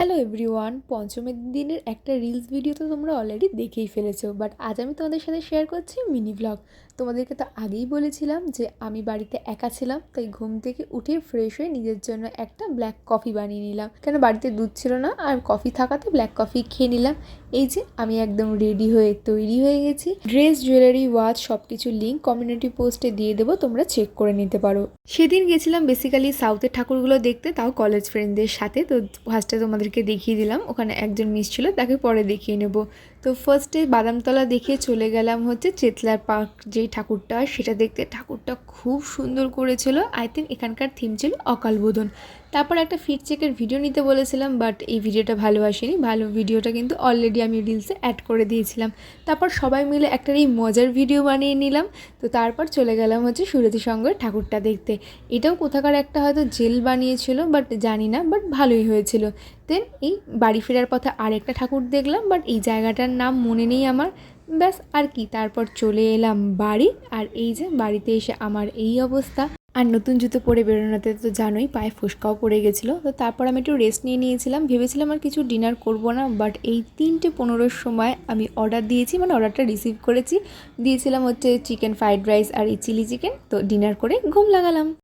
Hello everyone, পঞ্চমীর দিনের একটা reels video তো তোমরা অলরেডি দেখেই ফেলেছো, বাট আজ আমি তোমাদের সাথে শেয়ার করছি মিনি ব্লগ। তোমাদেরকে তো আগেই বলেছিলাম যে আমি বাড়িতে একা ছিলাম, তাই ঘুম থেকে উঠে ফ্রেশ হয়ে নিজের জন্য একটা ব্ল্যাক কফি বানিয়ে নিলাম, কেন বাড়িতে দুধ ছিল না আর কফি থাকাতে ব্ল্যাক কফি খেয়ে নিলাম। এই যে আমি একদম রেডি হয়ে তৈরি হয়ে গেছি। ড্রেস, জুয়েলারি, ওয়াচ সব কিছু লিঙ্ক কমিউনিটি পোস্টে দিয়ে দেবো, তোমরা চেক করে নিতে পারো। সেদিন গেছিলাম বেসিক্যালি সাউথের ঠাকুরগুলো দেখতে, তাও কলেজ ফ্রেন্ডদের সাথে। তো ফার্স্টে তোমাদেরকে দেখিয়ে দিলাম, ওখানে একজন মিস ছিল, তাকে পরে দেখিয়ে নেব। তো ফার্স্টে বাদামতলা দেখিয়ে চলে গেলাম হচ্ছে চেতলার পার্ক, যেই ঠাকুরটা সেটা দেখতে। ঠাকুরটা খুব সুন্দর করেছিল, আই থিঙ্ক এখানকার থিম ছিল অকাল বোধন। তারপর একটা ফিট চেকের ভিডিও নিতে বলেছিলাম, বাট এই ভিডিওটা ভালো আসেনি। ভালো ভিডিওটা কিন্তু অলরেডি আমি রিলসে অ্যাড করে দিয়েছিলাম। তারপর সবাই মিলে একটা এই মজার ভিডিও বানিয়ে নিলাম। তো তারপর চলে গেলাম হচ্ছে সুরতি সঙ্গের ঠাকুরটা দেখতে। এটাও কোথাকার একটা হয়তো জেল বানিয়েছিল, বাট জানি না, বাট ভালোই হয়েছিল। দেন এই বাড়ি ফেরার পথে আরেকটা ঠাকুর দেখলাম, বাট এই জায়গাটার নাম মনে নেই আমার। ব্যাস আর কি, তারপর চলে এলাম বাড়ি। আর এই যে বাড়িতে এসে আমার এই অবস্থা। আর নতুন জুতো পরে বেরোনোতে তো জানোই পায়ে ফুসকাও পড়ে গেছিলো। তো তারপর আমি একটু রেস্ট নিয়েছিলাম, ভেবেছিলাম আর কিছু ডিনার করব না, বাট এই 3:15-র সময় আমি অর্ডার দিয়েছি, মানে অর্ডারটা রিসিভ করেছি। দিয়েছিলাম হচ্ছে চিকেন ফ্রাইড রাইস আর এই চিলি চিকেন। তো ডিনার করে ঘুম লাগালাম।